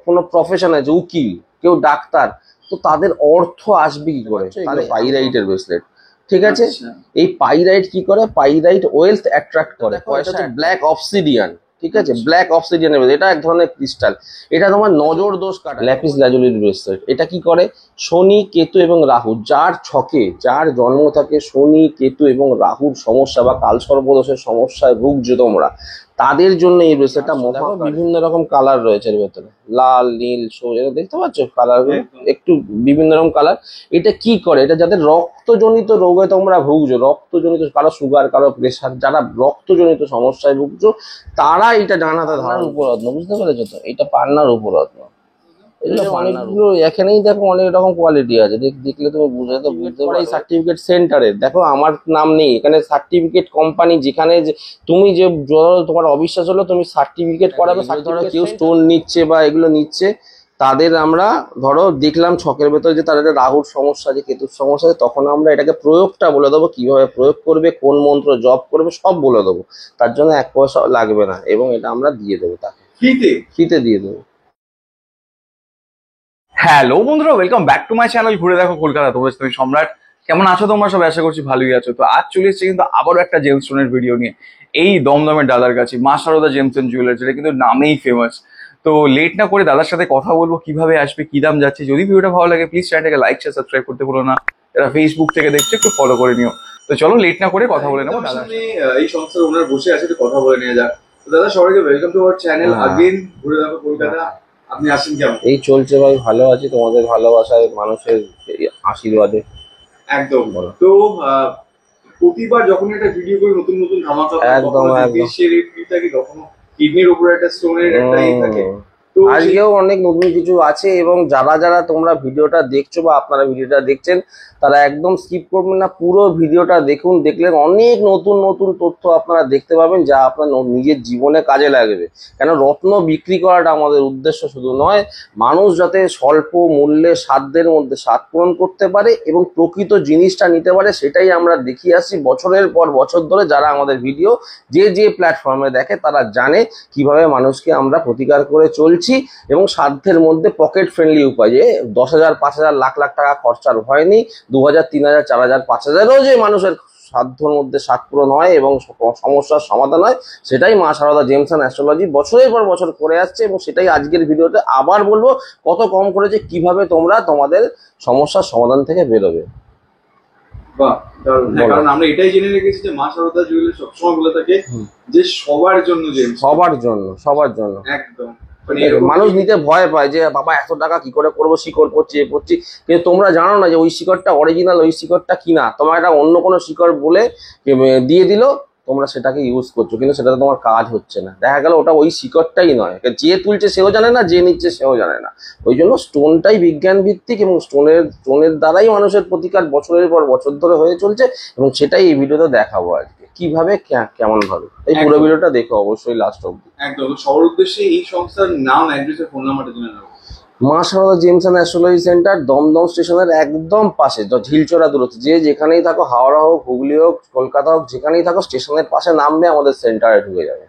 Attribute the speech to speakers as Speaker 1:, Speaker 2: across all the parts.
Speaker 1: কোনো প্রফেশন আছে, উকিল, কেউ ডাক্তার, তো তাদের অর্থ আসবে কি করে? তাহলে পাইরাইটের ব্রেসলেট, ঠিক আছে। এই পাইরাইট কি করে? পাইরাইট ওয়েলথ অ্যাট্রাক্ট করে, পয়সা। ব্ল্যাক অবসিডিয়ান, ঠিক আছে, ব্ল্যাক অবসিডিয়ান, এটা এক ধরনের ক্রিস্টাল, এটা তোমার নজর দোষ কাটে। ল্যাপিস লাজুলির ব্রেসলেট, এটা কি করে? শনি, কেতু এবং রাহু, যার ছকে, যার জন্ম থাকে শনি, কেতু এবং রাহুর সমস্যা বা কালসর্পদোষের সমস্যায় ভুগছো তোমরা, তাদের জন্য এই ব্রেসলেটটা বিভিন্ন রকম কালার রয়েছে এর ভেতরে, লাল, নীল, সবুজ, দেখতে পাচ্ছ কালারগুলো, একটু বিভিন্ন রকম কালার। এটা কি করে? এটা যাদের রক্তজনিত রোগে তোমরা ভুগছো, রক্তজনিত, কারো সুগার, কারো প্রেশার, যারা রক্তজনিত সমস্যায় ভুগছো, তারা এটা জানাতে ধারণার উপরত্ন, বুঝতে পেরেছো তো? এটা পান্নার উপরত্ন। অনেকগুলো এখানেই দেখো অনেক রকম কোয়ালিটি আছে, দেখলে তুমি বুঝতে পারো। এই সার্টিফিকেট সেন্টারে দেখো আমার নাম নেই, এখানে সার্টিফিকেট কোম্পানি, যেখানে তুমি যে তোমার অবিশ্বাস হলো, তুমি সার্টিফিকেট করাবে, ধরো কেউ স্টোন নিচ্ছে বা এগুলো নিচ্ছে, তাদের আমরা ধরো দেখলাম ছকের ভেতরে যে তাদের রাহুর সমস্যা আছে, কেতুর সমস্যা আছে, তখন আমরা এটাকে প্রয়োগটা বলে দেবো, কিভাবে প্রয়োগ করবে, কোন মন্ত্র জপ করবে, সব বলে দেবো। তার জন্য 1 পয়সা লাগবে না, এবং এটা আমরা দিয়ে দেবো তাকে, ফ্রিতে দিয়ে দেবো।
Speaker 2: হ্যালো বন্ধুরা, welcome back to my channel ঘুরে দেখো কলকাতা। তোমার তুমি সম্রাট, কেমন আছো তোমরা সব? আশা করছি ভালোই আছো। তো আজ চলে এসেছি কিন্তু আবারও একটা জেমস্টোনের ভিডিও নিয়ে, এই দমদমের দাদার কাছে, মা সারদা জেমস এন্ড জুয়েলার্স, যেটা কিন্তু নামেই ফেমাস। তো লেট না করে দাদার সাথে কথা বলবো, কিভাবে আসবে, কি দাম যাচ্ছে। যদি ভিডিওটা ভালো লাগে প্লিজ চ্যানেলটাকে লাইক শেয়ার সাবস্ক্রাইব করতে ভুলো না। যারা ফেসবুক থেকে দেখছো একটু ফলো করে নিও। তো চলো লেট না করে কথা বলে নেবো। দাদা
Speaker 3: এই সংস্থার ওনার বসে আছে, একটু কথা বলে নিয়ে যাক। তো দাদা সবাইকে welcome to our channel again, ঘুরে দেখো কলকাতা। আপনি আসেন কেমন?
Speaker 1: এই চলছে ভাই, ভালো আছি, তোমাদের ভালোবাসায়, মানুষের আশীর্বাদে
Speaker 3: একদম। তো প্রতিবার যখন একটা ভিডিও করে নতুন নতুন ধামাকা,
Speaker 1: একদম
Speaker 3: দেশের থাকে, কখনো কিডনির উপর একটা স্টোনের একটা থাকে।
Speaker 1: আজকেও অনেক নতুন কিছু আছে, এবং যারা যারা তোমরা ভিডিওটা দেখছো বা আপনারা ভিডিওটা দেখছেন, তারা একদম স্কিপ করবেন না, পুরো ভিডিওটা দেখুন। দেখলে অনেক নতুন নতুন তথ্য আপনারা দেখতে পাবেন, যা আপনার নিজের জীবনে কাজে লাগবে। কেন রত্ন বিক্রি করাটা আমাদের উদ্দেশ্য শুধু নয়, মানুষ যাতে স্বল্প মূল্যে সাধ্যের মধ্যে স্বাদ পূরণ করতে পারে এবং প্রকৃত জিনিসটা নিতে পারে, সেটাই আমরা দেখিয়ে আসছি বছরের পর বছর ধরে। যারা আমাদের ভিডিও যে যে প্ল্যাটফর্মে দেখে, তারা জানে কিভাবে মানুষকে আমরা প্রতিকার করে চলছি, এবং সাধ্যের মধ্যে পকেট ফ্রেন্ডলি উপায়, যে 10,000 5,000 লাখ লাখ টাকা খরচার ভয় নেই, 2,000 3,000 4,000 5,000ও যে মানুষের সাধ্যর মধ্যে স্বাদ পূরণ হয় এবং সমস্যার সমাধান হয়, সেটাই মা সারদা জেমস অ্যান্ড অ্যাস্ট্রোলজি বছরের পর বছর করে আসছে। এবং সেটাই আজকের ভিডিওতে আবার বলবো, কত কম করেছে, কিভাবে তোমরা তোমাদের সমস্যার সমাধান থেকে বেরোবে।
Speaker 3: কারণ আমরা এটাই জেনে রেখেছি যে মা সারদা জুয়েলার্স সবসময় বলে থাকে যে সবার জন্য,
Speaker 1: সবার জন্য, সবার জন্য।
Speaker 3: একদম।
Speaker 1: মানুষ নিতে ভয় পায় যে বাবা এত টাকা কি করে করবো, শিকড় পড়ছি, এ পড়ছি, কিন্তু তোমরা জানো না যে ওই শিকড়টা অরিজিনাল, ওই শিকড়টা কিনা, তোমার একটা অন্য কোনো শিকড় বলে দিয়ে দিল, তোমরা সেটাকে ইউজ করছো, কিন্তু সেটাতে তোমার কাজ হচ্ছে না। দেখা গেল ওটা ওই শিকড়টাই নয়, যে তুলছে সেও জানে না, যে নিচ্ছে সেও জানে না। ওই জন্য স্টোনটাই বিজ্ঞান ভিত্তিক, এবং স্টোনের দ্বারাই মানুষের প্রতিকার বছরের পর বছর ধরে হয়ে চলছে, এবং সেটাই এই ভিডিওতে দেখাবো আজকে, কিভাবে কেমন ভাবে। এই পুরো ভিডিওটা দেখো অবশ্যই লাস্ট অব্দি।
Speaker 3: একদম। সবার উদ্দেশ্যে এই সংস্থার নাম, অ্যাড্রেস আর ফোন নাম্বারটা জেনে নাও।
Speaker 1: Maa Sarada gems and astrology centre, Dumdum স্টেশনের একদম পাশে, ঢিলচড়া দূরত্ব, যে যেখানেই থাকো, হাওড়া হোক, হুগলি হোক, কলকাতা হোক, যেখানেই থাকো, স্টেশনের পাশে নামবে, আমাদের সেন্টারে ঢুকে যাবে,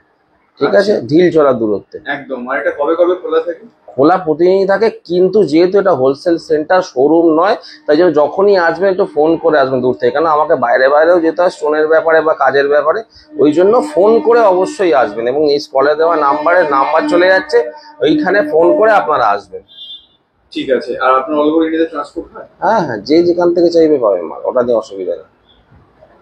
Speaker 1: ঠিক আছে? ঢিলচড়া দূরত্বে
Speaker 3: একদম। আর এটা কবে কবে খোলা থাকে?
Speaker 1: খোলা প্রতিদিনই থাকে, কিন্তু যেহেতু এটা হোলসেল সেন্টার, শোরুম নয়, তাই জন্য যখনই আসবেন একটু ফোন করে আসবেন দূর থেকে, কেন আমাকে বাইরেও যেতে হয় স্টোনের ব্যাপারে বা কাজের ব্যাপারে, ওই জন্য ফোন করে অবশ্যই আসবেন। এবং এই স্কলে দেওয়া নাম্বার চলে যাচ্ছে, ওইখানে ফোন করে আপনারা আসবেন।
Speaker 3: ঠিক আছে। আর আপনার অল ওভার ইন্ডিয়াতে ট্রান্সপোর্ট হয়?
Speaker 1: হ্যাঁ, যে যেখান থেকে চাইবে পাবেন মাল, ওটা নিয়ে অসুবিধা নেই।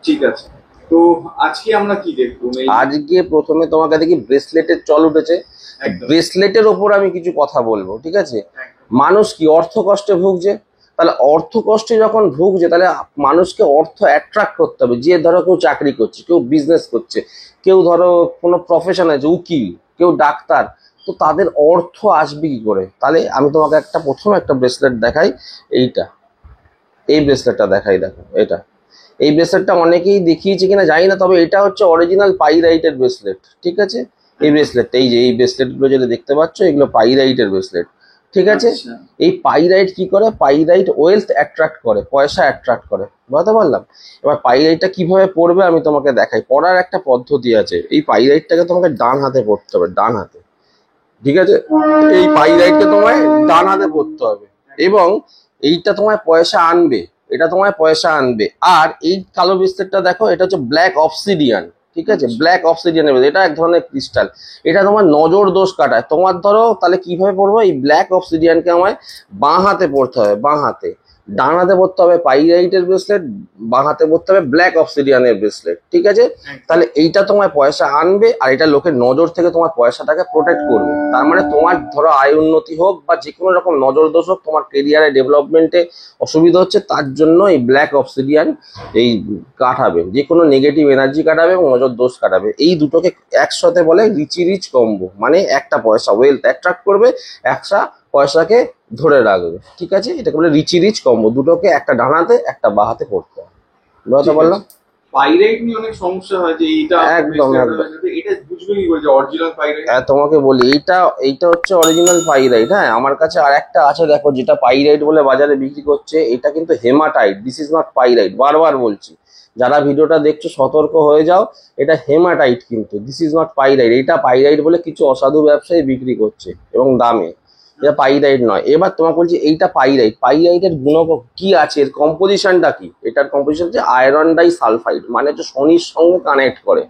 Speaker 3: ঠিক আছে। তো আজকে আমরা কি দেখবো?
Speaker 1: আজকে প্রথমে তোমাকে দেখি ব্রেসলেটের চল উঠেছে, ব্রেসলেটের ওপর আমি কিছু কথা বলবো, ঠিক আছে? মানুষ কি অর্থ কষ্টে ভুগছে, তাহলে অর্থ কষ্টে যখন ভুগছে, তাহলে মানুষকে অর্থ অ্যাট্রাক্ট করতে হবে। যে ধরো কেউ চাকরি করছে, কেউ বিজনেস করছে, কেউ ধরো কোনো প্রফেশন আছে, উকিল, কেউ ডাক্তার, তো তাদের অর্থ আসবে কি করে? তাহলে আমি তোমাকে প্রথমে একটা ব্রেসলেট দেখাই, এই ব্রেসলেটটা দেখাই, দেখো এটা। এই ব্রেসলেটটা অনেকেই দেখিয়েছে কিনা জানি না, তবে এটা হচ্ছে অরিজিনাল পাইরাইটের ব্রেসলেট, ঠিক আছে? এই ব্রেসলেটটা, এই ব্রেসলেটগুলো যেটা দেখতে পাচ্ছ, এগুলো পাইরাইটের ব্রেসলেট, ঠিক আছে? এই পাইরাইট কি করে? পাইরাইট ওয়েলথ অ্যাট্রাক্ট করে, পয়সা অ্যাট্রাক্ট করে, বুঝতে পারলাম? এবার পাইরাইটটা কিভাবে পড়বে আমি তোমাকে দেখাই। পড়ার একটা পদ্ধতি আছে। এই পাইরাইটটাকে তোমাকে ডান হাতে পড়তে হবে, ডান হাতে, ঠিক আছে, এই পাইরাইটকে তোমায় ডানাতে পড়তে হবে এবং এইটা তোমায় পয়সা আনবে, এটা তোমায় পয়সা আনবে। আর এই কালো বিস্কুটটা দেখো, এটা হচ্ছে ব্ল্যাক অবসিডিয়ান, ঠিক আছে, ব্ল্যাক অবসিডিয়ানের মধ্যে এটা এক ধরনের ক্রিস্টাল। এটা তোমার নজর দোষ কাটায়। তোমার ধরো তাহলে কিভাবে পড়বো, এই ব্ল্যাক অবসিডিয়ানকে আমায় বাঁ হাতে পড়তে হবে, বাঁ হাতে। ডানাতে পড়তে হবে পাইরাইটের ব্রেসলেট, বাঁ হাতে পড়তে হবে ব্ল্যাক অবসিডিয়ানের ব্রেসলেট, ঠিক আছে। তাহলে এইটা তোমার পয়সা আনবে আর এটা লোকের নজর থেকে তোমার পয়সাটাকে প্রোটেক্ট করবে। তার মানে তোমার ধরো আয় উন্নতি হোক বা যে কোনো রকম নজর দোষ হোক, তোমার কেরিয়ারে ডেভেলপমেন্টে অসুবিধা হচ্ছে, তার জন্য এই ব্ল্যাক অবসিডিয়ান এই কাটাবে, যে কোনো নেগেটিভ এনার্জি কাটাবে এবং নজর দোষ কাটাবে। এই দুটোকে একসাথে বলে রিচি রিচ কম্বো, মানে একটা পয়সা ওয়েলথ অ্যাট্রাক্ট করবে, একটা পয়সাকে ধরে রাখবে, ঠিক আছে। এটাকে বলে রিচি রিচ কম্বো, দুটোকে একটা ডানাতে একটা বাহাতে পড়তে হবে। বুঝতে পারলাম?
Speaker 3: পাইরাইট নিয়ে অনেক সমস্যা হয় যে এইটা
Speaker 1: একদম, একদম।
Speaker 3: এটা বুঝবে কি করে যে অরিজিনাল পাইরাইট?
Speaker 1: হ্যাঁ, তোমাকে বলি, এইটা হচ্ছে অরিজিনাল পাইরাইট। হ্যাঁ, আমার কাছে আর একটা আছে দেখো, যেটা পাইরাইট বলে বাজারে বিক্রি করছে। এটা কিন্তু hematite, this is not pyrite, বারবার বলছি। যারা ভিডিওটা দেখছো সতর্ক হয়ে যাও, এটা হেমাটাইট কিন্তু, দিস ইজ নট পাইরাইট। এটা পাইরাইট বলে কিছু অসাধু ব্যবসায়ী বিক্রি করছে এবং দামে, এটা পাইরাইট নয়। এবার তোমাকে বলছি এইটা পাইরাইট। পাইরাইটের গুণ কি আছে, এর কম্পোজিশনটা কি? এটার কম্পোজিশন হচ্ছে আয়রন ডাই সালফাইড, মানে হচ্ছে শনির সঙ্গে কানেক্ট করে।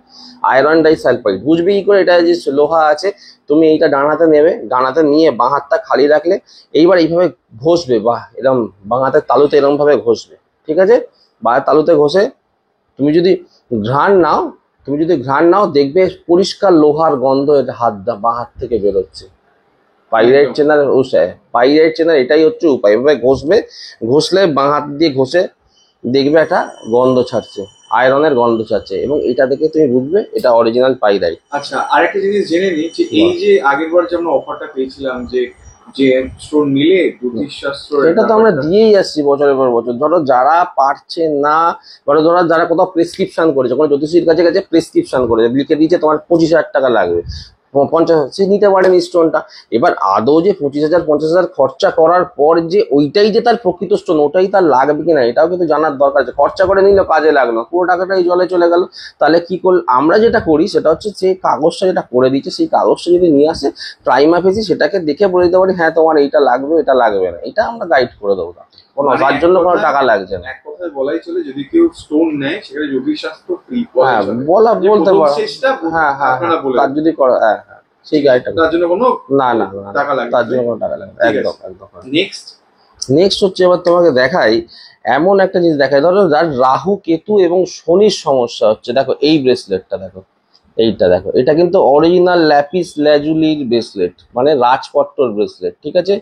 Speaker 1: আয়রন ডাই সালফাইড বুঝবে কি করে? এটা যে লোহা আছে, তুমি এইটা ডানাতে নেবে, ডানাতে নিয়ে বাঁ হাতটা খালি রাখলে এইবার এইভাবে ঘষবে, বাহ এরকম বাঁ হাতের তালুতে এরকম ভাবে ঘষবে, ঠিক আছে। বাঁ তালুতে ঘষে তুমি যদি ঘ্রাণ নাও, দেখবে পরিষ্কার লোহার গন্ধ এটা বাঁ হাত থেকে বেরোচ্ছে। পাইরাইট চেনার পাইরাইট চেনার এটাই হচ্ছে উপায়। এভাবে ঘষবে, ঘষলে বাঁ হাত দিয়ে ঘষে দেখবে একটা গন্ধ ছাড়ছে, আয়রনের গন্ধ ছাড়ছে, এবং এটা দেখে তুমি বুঝবে এটা অরিজিনাল পাইরাইট।
Speaker 3: আচ্ছা, আরেকটা জিনিস জেনে নিই যে এই যে আগের বার যে আমরা অফারটা পেয়েছিলাম যে স্টোন নিলে জ্যোতিষশাস্ত্র,
Speaker 1: এটা তো আমরা দিয়েই আসছি বছরের পর বছর। ধরো যারা পারছে না, ধরো যারা কোথাও প্রেসক্রিপশন করেছে, কোনো জ্যোতিষীর কাছে গেছে প্রেসক্রিপশন করেছে, লিখে দিয়েছে তোমার 25,000 টাকা লাগবে, 50,000, সে নিতে পারেনি স্টোনটা। এবার আদৌ যে 25,000 50,000 খরচা করার পর যে ওইটাই যে তার প্রকৃত স্টোন, ওটাই তার লাগবে কিনা এটাও কিন্তু জানার দরকার আছে। খরচা করে নিল, কাজে লাগলো, পুরো টাকাটাই জলে চলে গেল। তাহলে কি আমরা যেটা করি সেটা হচ্ছে, যে কাগজটা যেটা করে দিচ্ছে সেই কাগজটা যদি নিয়ে আসে প্রাইমা ফেসি, সেটাকে দেখে বলে দিতে পারি হ্যাঁ তোমার এইটা লাগবে, এটা লাগবে না, এটা আমরা গাইড করে দেবো। কোনো তার জন্য কোনো টাকা লাগছে না।
Speaker 3: এক কথায় বলাই চলে, যদি কেউ স্টোন নেয় সেখানে জ্যোতিষশাস্ত্র ফ্রি।
Speaker 1: হ্যাঁ, বলতে পারো। হ্যাঁ, তার যদি করো, হ্যাঁ সেই গাইডটা,
Speaker 3: তার জন্য কোনো
Speaker 1: না
Speaker 3: টাকা লাগবে,
Speaker 1: তার জন্য কোনো টাকা লাগবে, একদম।
Speaker 3: নেক্সট
Speaker 1: হচ্ছে, এবার তোমাকে দেখাই এমন একটা জিনিস দেখাই। ধরো যার রাহু কেতু এবং শনির সমস্যা হচ্ছে, দেখো এই ব্রেসলেটটা দেখো, এইটা দেখো, এটা কিন্তু অরিজিনাল ল্যাপিস ল্যাজুলির ব্রেসলেট, মানে রাজপট্টর ব্রেসলেট, ঠিক আছে।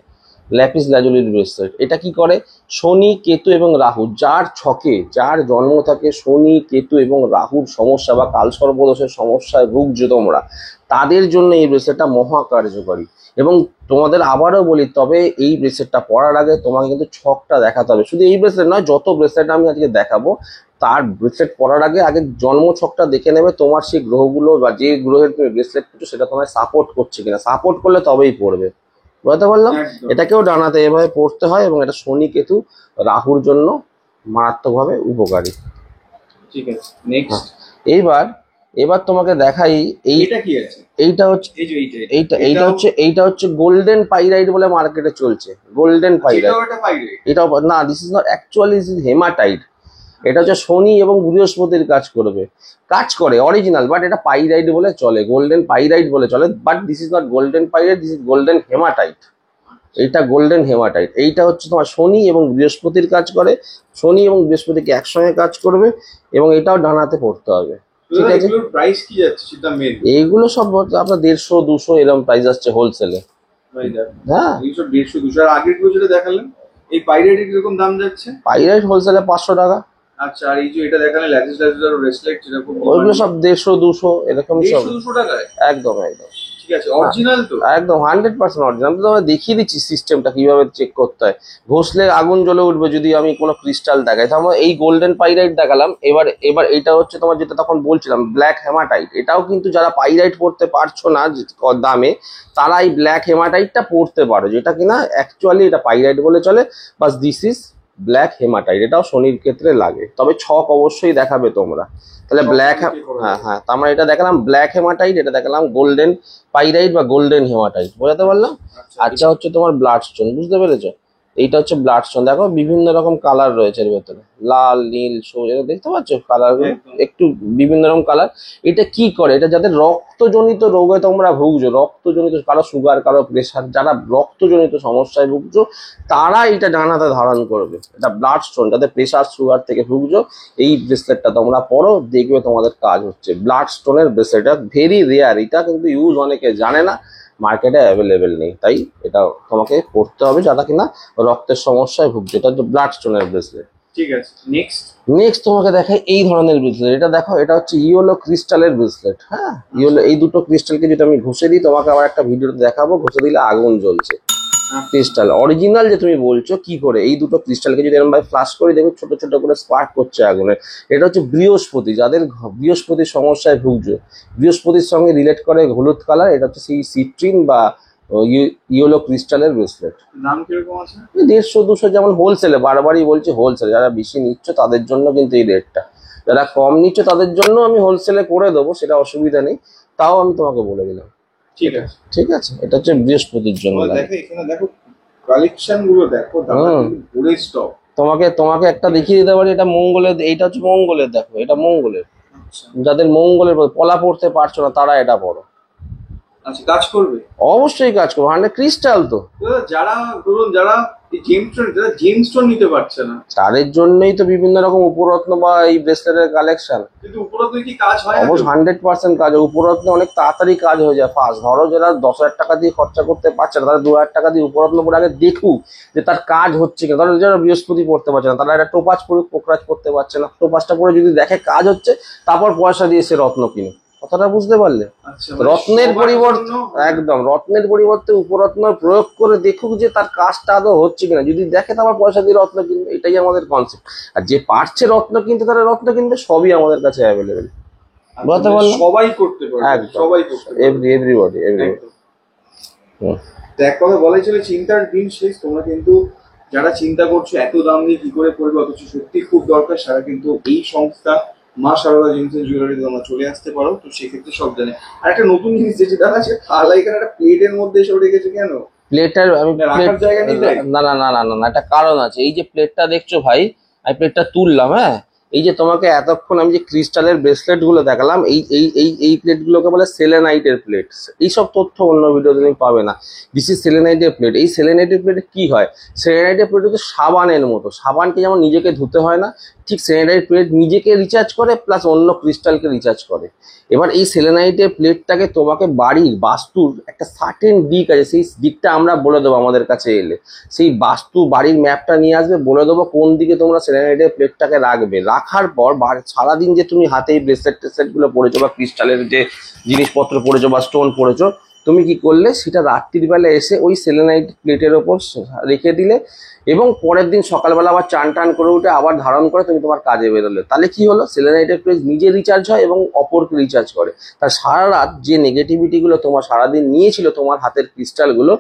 Speaker 1: ল্যাপিস ল্যাজুলির ব্রেসলেট। এটা কি করে? শনি কেতু এবং রাহু, যার ছকে যার জন্ম থাকে শনি কেতু এবং রাহুর সমস্যা বা কালসর্পদোষের সমস্যায় ভুগছো তোমরা, তাদের জন্য এই ব্রেসলেটটা মহা কার্যকরী। এবং তোমাদের আবারও বলি, তবে এই ব্রেসলেটটা পরার আগে তোমাকে কিন্তু ছকটা দেখাতে হবে। শুধু এই ব্রেসলেট নয়, যত ব্রেসলেট আমি আজকে দেখাবো তার ব্রেসলেট পরার আগে জন্ম ছকটা দেখে নেবে, তোমার সেই গ্রহগুলো বা যে গ্রহের তুমি ব্রেসলেট করছো সেটা তোমায় সাপোর্ট করছে কিনা। সাপোর্ট করলে তবেই পড়বে, বুঝতে পারলাম। এটাকেও ডানাতে এভাবে পড়তে হয় এবং এটা শনি কেতু রাহুর জন্য মারাত্মকভাবে উপকারী।
Speaker 3: ঠিক আছে, নেক্সট।
Speaker 1: এবার তোমাকে দেখাই
Speaker 3: এইটা কি আছে।
Speaker 1: এইটা হচ্ছে এইটা হচ্ছে গোল্ডেন পাইরাইট বলে মার্কেটে চলছে। গোল্ডেন পাইরাইট, এটাও না, this is not actually, this is hematite. এটা হচ্ছে শনি এবং বৃহস্পতির কাজ করে অরিজিনাল, বাট এটা পাইরাইট বলে চলে, গোল্ডেন পাইরাইট বলে চলে। But this is not golden pyrite, this is golden hematite. এইটা গোল্ডেন হেমাটাইট। এইটা হচ্ছে তোমার শনি এবং বৃহস্পতির কাজ করে, শনি এবং বৃহস্পতিকে একসঙ্গে কাজ করবে, এবং এটাও ডানাতে পড়তে হবে, ঠিক আছে।
Speaker 3: প্রাইস কি যাচ্ছে সেটা মেন।
Speaker 1: এইগুলো সব আপনার 150 200 এরকম প্রাইস আসছে হোলসেলে। হ্যাঁ,
Speaker 3: 150 200। আর আগের গুলো যেটা দেখালেন, এই পাইরাইটের কিরকম দাম যাচ্ছে?
Speaker 1: পাইরাইট হোলসেলে 500 টাকা।
Speaker 3: আচ্ছা, আর এই যে এটা দেখালেন ল্যাটিস ল্যাটিস ব্রেসলেট, যেটা
Speaker 1: ওইগুলো সব 150 200 এরকম সব।
Speaker 3: 150 টাকায়?
Speaker 1: একদম।
Speaker 3: ঠিক আছে, অরিজিনাল তো?
Speaker 1: একদম 100% অরিজিনাল। তো আমরা দেখিয়ে দিচ্ছি সিস্টেমটা কিভাবে চেক করতে হয়। ঘষলে আগুন জ্বলে উঠবে যদি আমি কোনো ক্রিস্টাল দেখাই। তো আমরা এই গোল্ডেন পাইরাইট দেখালাম। এবার এটা হচ্ছে তোমার, যেটা তখন বলছিলাম ব্ল্যাক হেমাটাইট। এটাও কিন্তু যারা পাইরাইট পড়তে পারছো না দামে, তারা এই ব্ল্যাক হেমাটাইটটা পড়তে পারো, যেটা কিনা অ্যাকচুয়ালি এটা পাইরাইট বলে চলে। বাস দিস ইজ ব্ল্যাক হেমাটাইট, এটাও শনির ক্ষেত্রে লাগে, তবে ছক অবশ্যই দেখাবে তোমরা। তাহলে ব্ল্যাক, হ্যাঁ তো আমরা এটা দেখালাম ব্ল্যাক হেমাটাইট, এটা দেখালাম গোল্ডেন পাইরাইট বা গোল্ডেন হেমাটাইট, বোঝাতে পারলাম? আচ্ছা হচ্ছে তোমার ব্লাড স্টোন, বুঝতে পেরেছো? এইটা হচ্ছে ব্লাড স্টোন, দেখো বিভিন্ন রকম কালার রয়েছে এর ভেতরে, লাল নীল সবুজ, এটা দেখতে পাচ্ছ কালার একটু বিভিন্ন রকম কালার। এটা কি করে, এটা যাদের রক্তজনিত রোগে তোমরা ভুগছো, রক্তজনিত, কারো সুগার কারো প্রেশার, যারা রক্তজনিত সমস্যায় ভুগছো তারা এটা ডানাতে ধারণ করবে। এটা ব্লাড স্টোন, যাদের প্রেশার সুগার থেকে ভুগছো এই ব্রেসলেটটা তোমরা পরো, দেখবে তোমাদের কাজ হচ্ছে। ব্লাড স্টোনের ব্রেসলেট, এটা ভেরি রেয়ার, এটা কিন্তু ইউজ অনেকে জানে না, মার্কেটে অ্যাভেলেবেল নেই, তাই এটা তোমাকে পড়তে হবে যারা কিনা রক্তের সমস্যায় ভুগছে। এটা হচ্ছে ব্লাড স্টোনের ব্রেসলেট।
Speaker 3: ঠিক আছে,
Speaker 1: নেক্সট তোমাকে দেখাই এই ধরনের ব্রেসলেট, এটা দেখো, এটা হচ্ছে ইয়েলো ক্রিস্টালের ব্রেসলেট। হ্যাঁ, ইয়েলো, এই দুটো ক্রিস্টালকে যদি আমি ঘষে দিই, তোমাকে আবার একটা ভিডিওতে দেখাবো, ঘষে দিলে আগুন জ্বলছে। ক্রিস্টাল অরিজিনাল যে তুমি বলছো কি করে, এই দুটো ক্রিস্টালকে যদি এরকম ভাবে ফ্লাশ করে দেখো, ছোট ছোট করে স্পার্ক করছে আগুনে। এটা হচ্ছে বৃহস্পতি, যাদের বৃহস্পতির সমস্যায় ভুগছো, বৃহস্পতির সঙ্গে রিলেট করে হলুদ কালার, এটা হচ্ছে সেই সিট্রিন বা ইয়েলো ক্রিস্টালের ব্রেসলেট।
Speaker 3: দাম কিরকম আছে?
Speaker 1: 150-200, যেমন হোলসেলে, বারবারই বলছি হোলসেলে, যারা বেশি নিচ্ছ তাদের জন্য কিন্তু এই রেটটা, যারা কম নিচ্ছ তাদের জন্য আমি হোলসেলে করে দেবো, সেটা অসুবিধা নেই, তাও আমি তোমাকে বলে দিলাম।
Speaker 3: ঠিক আছে,
Speaker 1: ঠিক আছে, এটা হচ্ছে বৃহস্পতির জন্য।
Speaker 3: দেখো এখানে দেখো কালেকশন গুলো দেখো, পুরো স্টক।
Speaker 1: তোমাকে একটা দেখিয়ে দিতে পারি, এটা মঙ্গলের, এইটা হচ্ছে মঙ্গলের, দেখো এটা মঙ্গলের। যাদের মঙ্গলের পলা পড়তে পারছো না তারা এটা পড়ো।
Speaker 3: আচ্ছা, কাজ করবে?
Speaker 1: অবশ্যই কাজ করবে, 100 ক্রিস্টাল তো।
Speaker 3: যারা ধরুন যারা জেমস্টোন নিতে পারছে না,
Speaker 1: তাদের জন্যই তো বিভিন্ন রকম উপরত্ন বা এই ব্রেসলেটের কালেকশন।
Speaker 3: কিন্তু উপরত্ন কি কাজ হয়?
Speaker 1: অবশ্যই 100% কাজ হয়, উপরত্নে অনেক তাড়াতাড়ি কাজ হয়ে যায়, ফাস্ট। ধরো যারা 10,000 টাকা দিয়ে খরচা করতে পারছে না, তারা 2,000 টাকা দিয়ে উপরত্ন পরে আগে দেখুক যে তার কাজ হচ্ছে কিনা। ধরো যারা বৃহস্পতি পড়তে পারছে না, তারা একটা টোপাজ পরে পোকরাজ করতে পারছে না, টোপাজটা পরে যদি দেখে কাজ হচ্ছে, তারপর পয়সা দিয়ে সে রত্ন কিনে। কথাটা বুঝতে পারলে? রত্নের পরিবর্তে, একদম রত্নের পরিবর্তে উপরত্ন প্রয়োগ করে দেখুক যে তার কাজটা আদৌ হচ্ছে কিনা, যদি দেখে তারপর পয়সা দিয়ে রত্ন কিনবে, এটাই আমাদের কনসেপ্ট। আর যে পারছে রত্ন কিনতে তারা রত্ন কিনবে, সবই আমাদের কাছে অ্যাভেলেবেল। বলতে পারলাম
Speaker 3: সবাই করতে পারে, সবাই করতে পারে,
Speaker 1: এভরিবডি।
Speaker 3: এক কথা বলাই চলে, চিন্তার দিন শেষ। তোমরা কিন্তু যারা চিন্তা করছো এত দাম দিয়ে কি করে করবে, অথচ সত্যি খুব দরকার, সারা কিন্তু এই সংস্থা মা সারদা জেমস এন্ড জুয়েলারিতে তোমরা চলে আসতে পারো। তো সেক্ষেত্রে সব জানে। আর একটা নতুন জিনিস যেটা আছে, থালা এখানে একটা প্লেটের মধ্যে এসে রেখেছে কেন?
Speaker 1: প্লেটার আমি
Speaker 3: রাখার জায়গা নেই?
Speaker 1: না না না না না, একটা কারণ আছে। এই যে প্লেটটা দেখছো ভাই, আমি প্লেটটা তুললাম, হ্যাঁ, এই যে তোমাকে এতক্ষণ আমি যে ক্রিস্টালের ব্রেসলেট গুলো দেখালাম, এই প্লেট গুলোকে বলে সেলেনাইটের প্লেট। এইসব তথ্য অন্য ভিডিওতে তুমি পাবে না। দিস ইজ সেলেনাইটের প্লেট। এই সেলেনাইটের প্লেটে কি হয়, সেলেনাইটের প্লেট হচ্ছে সাবানের মতো। সাবানকে যেমন নিজেকে ধুতে হয় না, ঠিক সেলেনাইটের প্লেট নিজেকে রিচার্জ করে, প্লাস অন্য ক্রিস্টালকে রিচার্জ করে। এবার এই সেলেনাইটের প্লেটটাকে তোমাকে বাড়ির বাস্তুর একটা সার্টেন দিক আছে, সেই দিকটা আমরা বলে দেবো আমাদের কাছে এলে। সেই বাস্তু বাড়ির ম্যাপটা নিয়ে আসবে, বলে দেবো কোন দিকে তোমরা সেলেনাইটের প্লেটটাকে রাখবে। রাখার পর সারাদিন যে তুমি হাতে এই ব্রেসলেট টেসলেট গুলো পড়েছো বা ক্রিস্টালের যে জিনিসপত্র পড়েছো বা স্টোন পড়েছো, তুমি কি করলে সেটা রাত্রির বেলা এসে ওই সেলেনাইট প্লেটের ওপর রেখে দিলে, এবং পরের দিন সকালবেলা আবার চান টান করে উঠে আবার ধারণ করে তুমি তোমার কাজে বেরোলে। তাহলে কি হলো, সেলেনাইটের প্লেট নিজে রিচার্জ হয় এবং অপরকে রিচার্জ করে। তার সারা রাত যে নেগেটিভিটি গুলো তোমার সারাদিন নিয়েছিল তোমার হাতের ক্রিস্টালগুলো,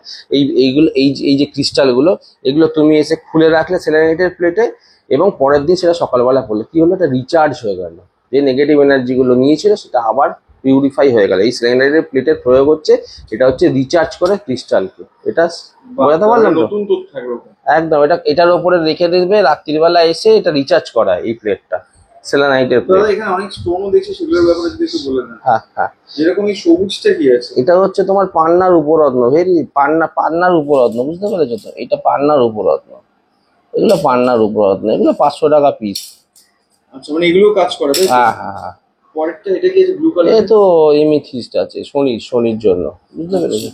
Speaker 1: এই যে ক্রিস্টালগুলো, এগুলো তুমি এসে খুলে রাখলে সেলেনাইটের প্লেটে, এবং পরের দিন সেটা সকালবেলা পড়লে কি হলো, এটা রিচার্জ হয়ে গেল। যে নেগেটিভ এনার্জিগুলো নিয়েছিল সেটা আবার পিউরিফাই হয়ে গেল। এই সেলেনাইটের প্লেটের প্রয়োগ হচ্ছে, এটা হচ্ছে রিচার্জ করে ক্রিস্টালকে। এটা বোঝাতে পারলাম তো? একদম, এটার উপরে রেখে দেবে, রাত্রিবেলা এসে এটা রিচার্জ করায় এই প্লেটটা, সেলেনাইটের প্লেট।
Speaker 3: এখানে অনেক স্টোনও দেখছি, সেগুলোর ব্যাপারে যদি একটু বলে দেন।
Speaker 1: হ্যাঁ হ্যাঁ,
Speaker 3: যেরকম এই সবুজটা কি আছে?
Speaker 1: এটা হচ্ছে তোমার পান্নার উপরত্ন, পান্নার উপরত্ন, বুঝতে পেরেছো তো? এটা পান্নার উপরত্ন, এগুলো পান্নার উপরত্ন, এগুলো 500 টাকা পিস।
Speaker 3: আচ্ছা, মানে এগুলো কাজ করে?
Speaker 1: হ্যাঁ হ্যাঁ হ্যাঁ।
Speaker 3: পরেরটা এটা কি আছে ব্লু কালার?
Speaker 1: এই তো এমিথিস্ট আছে শনির জন্য, বুঝতে পেরেছো?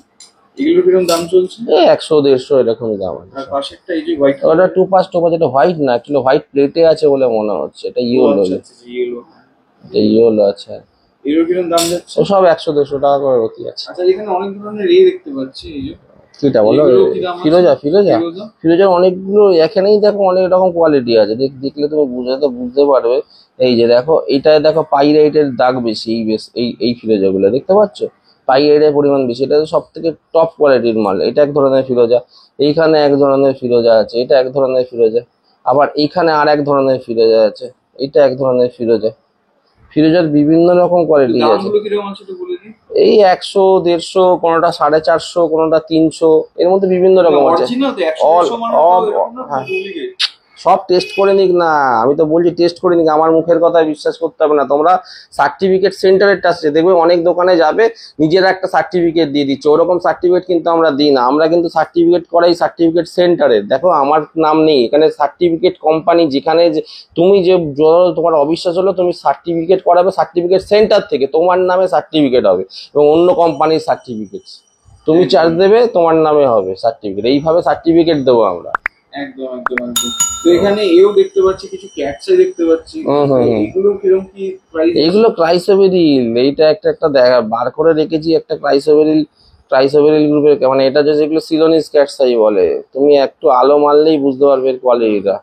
Speaker 3: এগুলো কিরকম দাম চলছে?
Speaker 1: 100-150 এরকমই দাম আছে।
Speaker 3: আর পাশেরটা এই যে হোয়াইট,
Speaker 1: ওটা টোপাজ, এটা হোয়াইট না, কিন্তু হোয়াইট প্লেটে আছে বলে মনে হচ্ছে। এটা ইয়েলো, এটা ইয়েলো আছে।
Speaker 3: এগুলো কিরকম দাম যাচ্ছে?
Speaker 1: ও সব 100-150 টাকা করে রতি আছে।
Speaker 3: আচ্ছা, এখানে অনেক ধরনের দেখতে পাচ্ছি, এই যে
Speaker 1: কিটা বলো, ফিরোজা অনেকগুলো এখানেই দেখো, অনেক রকম কোয়ালিটি আছে। দেখলে তুমি বুঝতে পারবে। এই যে দেখো, এইটায় দেখো পাইরাইটের দাগ বেশি, এই ফিরোজা গুলো দেখতে পাচ্ছ, পাইরাইটের পরিমাণ বেশি। এটা সব থেকে টপ কোয়ালিটির মাল। এটা এক ধরনের ফিরোজা, এইখানে এক ধরনের ফিরোজা আছে, এটা এক ধরনের ফিরোজা। আবার এখানে আর এক ধরনের ফিরোজা আছে, এটা এক ধরনের ফিরোজা। ফিরোজার বিভিন্ন রকম কোয়ালিটি আছে।
Speaker 3: দামগুলো কিরকম আছে একটু বলে দিন।
Speaker 1: এই 100, 150, কোনোটা 450, কোনোটা 300, এর মধ্যে বিভিন্ন রকম আছে।
Speaker 3: অরিজিনাল তো 100
Speaker 1: অল
Speaker 3: 100 মানে তো
Speaker 1: অল
Speaker 3: এরকম না,
Speaker 1: হ্যাঁ,
Speaker 3: ডুপ্লিকেট।
Speaker 1: সব টেস্ট করে নিক না, আমি তো বলছি টেস্ট করে নিক, আমার মুখের কথায় বিশ্বাস করতে হবে না। তোমরা সার্টিফিকেট সেন্টারের টাস্টে দেখবে, অনেক দোকানে যাবে নিজেরা একটা সার্টিফিকেট দিয়ে দিচ্ছে, ওরকম সার্টিফিকেট কিন্তু আমরা দিই না। আমরা কিন্তু সার্টিফিকেট করাই সার্টিফিকেট সেন্টারে। দেখো আমার নাম নেই এখানে, সার্টিফিকেট কোম্পানি যেখানে তুমি যে তোমার অবিশ্বাস হলো, তুমি সার্টিফিকেট করাবে সার্টিফিকেট সেন্টার থেকে, তোমার নামে সার্টিফিকেট হবে এবং অন্য কোম্পানির সার্টিফিকেট তুমি চার্জ দেবে, তোমার নামে হবে সার্টিফিকেট। এইভাবে সার্টিফিকেট দেবো আমরা।
Speaker 3: একদম একদম একদম। তো এখানে এও দেখতে পাচ্ছি, কিছু ক্যাটসে দেখতে পাচ্ছি। এগুলো কিরকম কি প্রাইস?
Speaker 1: এইগুলো ক্রাইসোবেরিল, এইটা একটা দেখা বার করে রেখেছি, একটা ক্রাইসোবেরিল গ্রুপের, মানে এটা যেগুলো সিলোনিস ক্যাটসাই বলে, তুমি একটু আলো মারলেই বুঝতে পারবে এর কোয়ালিটিটা,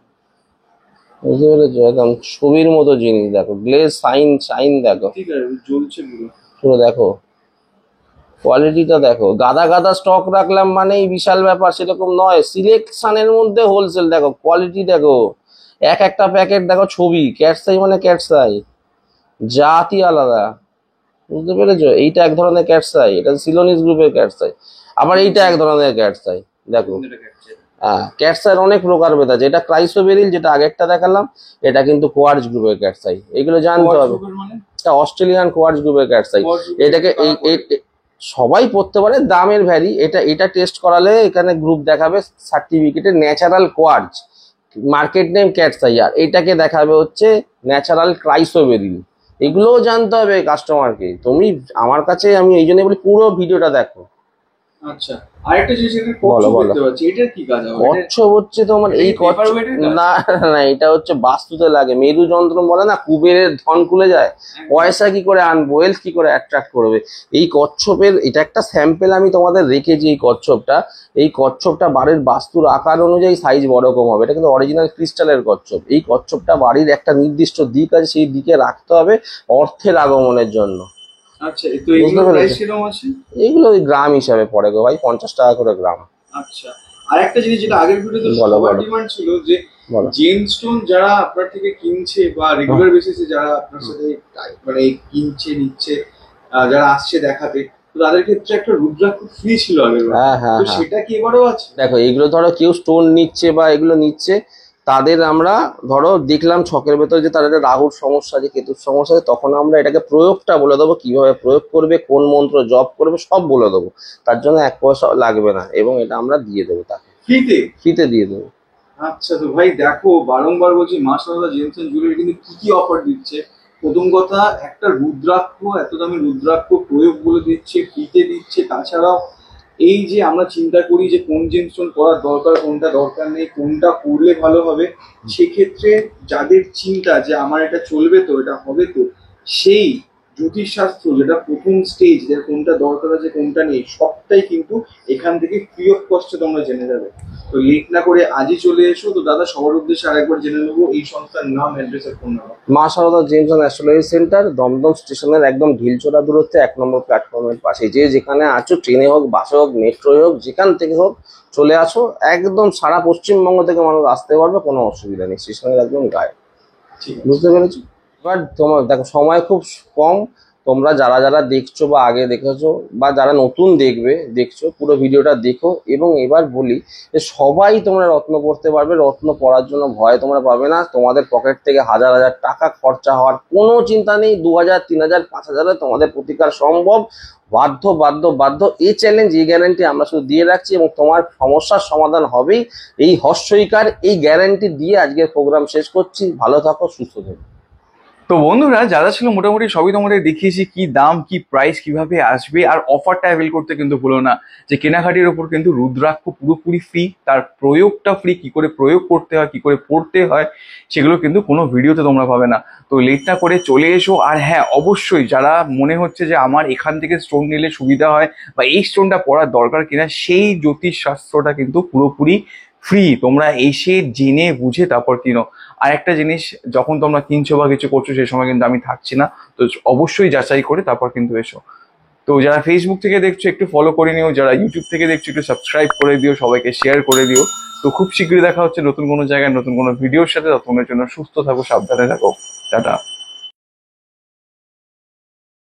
Speaker 1: বুঝতে পেরেছো? একদম ছবির মতো জিনিস, দেখো গ্লেজ শাইন দেখো,
Speaker 3: ঠিক আছে, জ্বলছে পুরো।
Speaker 1: পুরো দেখো কোয়ালিটিটা দেখো। গাদা গাদা স্টক রাখলাম মানেই বিশাল ব্যাপার, সেরকম নয়। সিলেকশনের মধ্যে হোলসেল, দেখো কোয়ালিটি দেখো, একটা প্যাকেট দেখো ছবি, ক্যাটসাই মানে ক্যাটসাই, জাতি আলাদা, বুঝতে পেরেছো? এইটা এক ধরনের ক্যাটসাই, এটা সিলোনিস গ্রুপের ক্যাটসাই। আবার এইটা এক ধরনের ক্যাটসাই, দেখো। হ্যাঁ, ক্যাটসাইয়ের অনেক প্রকারভেদ আছে। এটা ক্রাইসোবেরিল যেটা আগেরটা দেখালাম, এটা কিন্তু কোয়ার্টজ গ্রুপের ক্যাটসাই, এগুলো জানতে হবে।
Speaker 3: মানে
Speaker 1: এটা অস্ট্রেলিয়ান কোয়ার্টজ গ্রুপের ক্যাটসাই। এটাকে সবাই পড়তে পারে, দামের ভ্যারি। এটা টেস্ট করালে এখানে গ্রুপ দেখাবে সার্টিফিকেটে natural quartz, market name cat's eye, আর এটাকে দেখাবে হচ্ছে ন্যাচারাল ক্রাইসোবেরিল। এগুলোও জানতে হবে কাস্টমারকে। তুমি আমার কাছে, আমি এই জন্য বলি পুরো ভিডিওটা দেখো।
Speaker 3: আচ্ছা, আরেকটা জিনিস এখানে
Speaker 1: বলো,
Speaker 3: কচ্ছপ
Speaker 1: বলো।
Speaker 3: দেখতে পাচ্ছি, এটার কি কাজ হবে?
Speaker 1: কচ্ছপ হচ্ছে তোমার
Speaker 3: এটা
Speaker 1: এই
Speaker 3: কি paper
Speaker 1: কচ্ছপ,
Speaker 3: weight এর কাজ?
Speaker 1: না না, এটা হচ্ছে বাস্তুতে লাগে। মেরুযন্ত্র বলে না, কুবেরের ধন খুলে যায়, পয়সা কি করে আনবো, ওয়েলথ কি করে অ্যাট্রাক্ট করবে। এই কচ্ছপের এটা একটা স্যাম্পেল আমি তোমাদের রেখেছি। এই কচ্ছপটা বাড়ির বাস্তুর আকার অনুযায়ী সাইজ বড় কম হবে। এটা কিন্তু অরিজিনাল ক্রিস্টালের কচ্ছপ। এই কচ্ছপটা বাড়ির একটা নির্দিষ্ট দিক আছে, সেই দিকে রাখতে হবে অর্থের আগমনের জন্য।
Speaker 3: আচ্ছা, তো এগুলোর প্রাইস কিরকম আছে?
Speaker 1: এগুলো ওই গ্রাম হিসাবে পড়ে গো ভাই, 50 টাকা করে গ্রাম।
Speaker 3: আচ্ছা, আরেকটা জিনিস যেটা আগের ভিডিওতে সবার ডিমান্ড ছিল, যে জেমস্টোন যারা আপনার থেকে কিনছে বা রেগুলার বেসিসে যারা আপনার সাথে মানে কিনছে নিচ্ছে, যারা আসছে দেখাতে, তো তাদের ক্ষেত্রে একটা রুদ্রাক্ষ ফ্রি ছিল আগের বার।
Speaker 1: হ্যাঁ,
Speaker 3: তো সেটা কি এবারেও আছে?
Speaker 1: দেখো এইগুলো ধরো কেউ স্টোন নিচ্ছে বা এগুলো নিচ্ছে, তাদের আমরা ধরো দেখলাম ছকের ভেতরে যে তাদের রাহুর সমস্যা আছে, কেতুর সমস্যা আছে, তখন আমরা এটাকে প্রয়োগটা বলে দেবো, কিভাবে প্রয়োগ করবে, কোন মন্ত্র জপ করবে, সব বলে দেবো। তার জন্য 1 পয়সা লাগবে না, এবং এটা আমরা দিয়ে দেবো, তাকে ফ্রিতে দিয়ে দেবো।
Speaker 3: আচ্ছা, তো ভাই দেখো, বারংবার বলছি মা সারদা জেমস এন্ড জুয়েলারি কিন্তু কি অফার দিচ্ছে। প্রথম কথা, একটা রুদ্রাক্ষ, এত দামি রুদ্রাক্ষ প্রয়োগ বলে দিচ্ছে, ফ্রিতে দিচ্ছে। তাছাড়াও এই যে আমরা চিন্তা করি যে কোন জেমস্টোন করার দরকার, কোনটা দরকার নেই, কোনটা করলে ভালো হবে, সেক্ষেত্রে যাদের চিন্তা যে আমার এটা চলবে তো, এটা হবে তো, সেই জ্যোতিষশাস্ত্র যেটা প্রথম স্টেজ, যে কোনটা দরকার আছে কোনটা নেই, সবটাই কিন্তু এখান থেকে ফ্রি অফ কস্টে তোমরা জেনে যাবে। তো লেট না করে আজই চলে এসো। তো দাদা, সবার উদ্দেশ্যে আরেকবার জেনে নেবো এই সংস্থার নাম, address R phone number.
Speaker 1: Maa Sarada gems and astrology centre, Dumdum স্টেশনের একদম ঢিলচোড়া দূরত্বে 1 নম্বর প্ল্যাটফর্মের পাশে। যে যেখানে আছো, ট্রেনে হোক, বাসে হোক, মেট্রোয় হোক, যেখান থেকে হোক চলে আসো। একদম সারা পশ্চিমবঙ্গ থেকে মানুষ আসতে পারবে, কোনো অসুবিধা নেই, স্টেশনের একদম গায়ে। বুঝতে পেরেছো? এবার তোমার দেখো সময় খুব কম, তোমরা যারা যারা দেখছো বা আগে দেখেছো বা যারা নতুন দেখছো, পুরো ভিডিওটা দেখো। এবং এবার বলি যে সবাই তোমরা রত্ন পড়তে পারবে, রত্ন পড়ার জন্য ভয় তোমরা পাবে না। তোমাদের পকেট থেকে হাজার হাজার টাকা খরচা হওয়ার কোনো চিন্তা নেই। 2000, 3000, 5000 তোমাদের প্রতিকার সম্ভব। বাধ্য, এই চ্যালেঞ্জ, এই গ্যারান্টি আমরা শুধু দিয়ে রাখছি, এবং তোমার সমস্যার সমাধান হবেই। এই হর্ষইকার, এই গ্যারান্টি দিয়ে আজকের প্রোগ্রাম শেষ করছি। ভালো থাকো, সুস্থ থাকো।
Speaker 2: তো বন্ধুরা, যারা ছিল মোটামুটি সবই তোমাদের দেখিয়েছি, কি দাম, কি প্রাইস, কিভাবে আসবে, আর অফারটা অ্যাভেল করতে কিন্তু ভুলো না যে কেনাকাটির ওপর কিন্তু রুদ্রাক্ষ পুরোপুরি ফ্রি, তার প্রয়োগটা ফ্রি, কি করে প্রয়োগ করতে হয়, কি করে পড়তে হয়, সেগুলো কিন্তু কোনো ভিডিওতে তোমরা পাবে না। তো লেট না করে চলে এসো। আর হ্যাঁ, অবশ্যই যারা মনে হচ্ছে যে আমার এখান থেকে স্টোন নিলে সুবিধা হয় বা এই স্টোনটা পড়ার দরকার কিনা, সেই জ্যোতিষশাস্ত্রটা কিন্তু পুরোপুরি ফ্রি। তোমরা এসে জেনে বুঝে তারপর কিনো। আর একটা জিনিস, যখন তোমরা কিনছো বা কিছু করছো, সেই সময় কিন্তু আমি থাকছি না, তো অবশ্যই যাচাই করে তারপর কিন্তু এসো। তো তো যারা ফেসবুক থেকে দেখছো একটু ফলো করে নিও, যারা ইউটিউব থেকে দেখছো একটু সাবস্ক্রাইব করে দিও, সবাইকে শেয়ার করে দিও। তো খুব শীঘ্রই দেখা হচ্ছে নতুন কোনো জায়গায় নতুন কোনো ভিডিওর সাথে। ততক্ষণের জন্য সুস্থ থাকো, সাবধানে থাকো, টাটা।